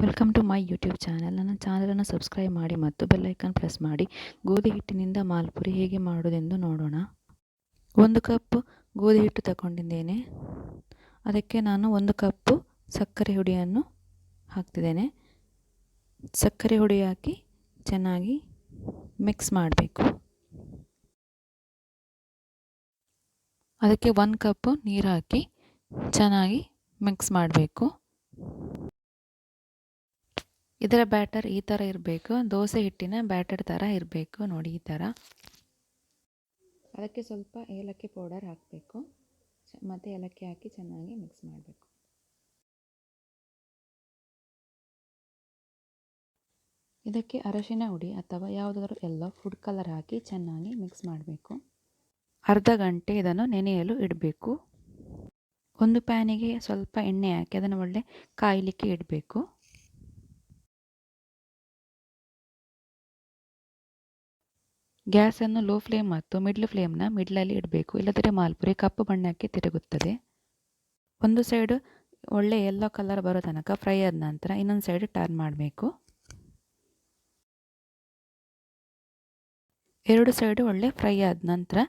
Welcome to my YouTube channel. ನನ್ನ ಚಾನಲನ್ನು subscribe ಮಾಡಿ ಮತ್ತು ಬೆಲ್ ಐಕಾನ್ ಪ್ರೆಸ್ ಮಾಡಿ. ಗೋಧಿ ಹಿಟ್ಟಿನಿಂದ ಮಾಲ್ಪುರಿ ಹೇಗೆ ಮಾಡುವುದೆಂದು ನೋಡೋಣ. 1 ಕಪ್ ಗೋಧಿ ಹಿಟ್ಟು ತಗೊಂಡಿದ್ದೇನೆ. ಅದಕ್ಕೆ ನಾನು 1 ಕಪ್ ಸಕ್ಕರೆ ಹುಡಿಯನ್ನು ಹಾಕ್ತಿದ್ದೇನೆ. ಸಕ್ಕರೆ ಹುಡಿ ಹಾಕಿ ಚೆನ್ನಾಗಿ ಮಿಕ್ಸ್ ಮಾಡಬೇಕು. ಅದಕ್ಕೆ 1 ಕಪ್ ನೀರು ಹಾಕಿ ಚೆನ್ನಾಗಿ ಮಿಕ್ಸ್ ಮಾಡಬೇಕು. ಇದರ ಬ್ಯಾಟರ್ ಈ ಥರ ಇರಬೇಕು. ದೋಸೆ ಹಿಟ್ಟಿನ ಬ್ಯಾಟರ್ ಥರ ಇರಬೇಕು ನೋಡಿ, ಈ ಥರ. ಅದಕ್ಕೆ ಸ್ವಲ್ಪ ಏಲಕ್ಕಿ ಪೌಡರ್ ಹಾಕಬೇಕು ಮತ್ತು ಏಲಕ್ಕಿ ಹಾಕಿ ಚೆನ್ನಾಗಿ ಮಿಕ್ಸ್ ಮಾಡಬೇಕು. ಇದಕ್ಕೆ ಅರಶಿನ ಹುಡಿ ಅಥವಾ ಯಾವುದಾದ್ರೂ ಎಲ್ಲೋ ಫುಡ್ ಕಲರ್ ಹಾಕಿ ಚೆನ್ನಾಗಿ ಮಿಕ್ಸ್ ಮಾಡಬೇಕು. ಅರ್ಧ ಗಂಟೆ ಇದನ್ನು ನೆನೆಯಲು ಇಡಬೇಕು. ಒಂದು ಪ್ಯಾನಿಗೆ ಸ್ವಲ್ಪ ಎಣ್ಣೆ ಹಾಕಿ ಅದನ್ನು ಒಳ್ಳೆ ಕಾಯಲಿಕ್ಕೆ ಇಡಬೇಕು. ಗ್ಯಾಸನ್ನು ಲೋ ಫ್ಲೇಮ್ ಮತ್ತು ಮಿಡ್ಲ್ ಫ್ಲೇಮ್ನ ಮಿಡ್ಲಲ್ಲಿ ಇಡಬೇಕು, ಇಲ್ಲದಿದ್ದರೆ ಮಾಲ್ಪುರಿ ಕಪ್ಪು ಬಣ್ಣಕ್ಕೆ ತಿರುಗುತ್ತದೆ. ಒಂದು ಸೈಡು ಒಳ್ಳೆ ಯೆಲ್ಲೋ ಕಲರ್ ಬರೋ ತನಕ ಫ್ರೈ ಆದ ನಂತರ ಇನ್ನೊಂದು ಸೈಡ್ ಟರ್ನ್ ಮಾಡಬೇಕು. 2 ಸೈಡು ಒಳ್ಳೆ ಫ್ರೈ ಆದ ನಂತರ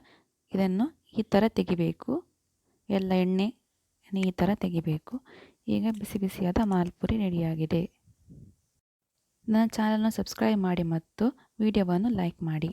ಇದನ್ನು ಈ ಥರ ತೆಗಿಬೇಕು. ಎಲ್ಲ ಎಣ್ಣೆ ಈ ಥರ ತೆಗಿಬೇಕು. ಈಗ ಬಿಸಿ ಬಿಸಿಯಾದ ಮಾಲ್ಪುರಿ ರೆಡಿಯಾಗಿದೆ. ನನ್ನ ಚಾನಲನ್ನು ಸಬ್ಸ್ಕ್ರೈಬ್ ಮಾಡಿ ಮತ್ತು ವಿಡಿಯೋವನ್ನು ಲೈಕ್ ಮಾಡಿ.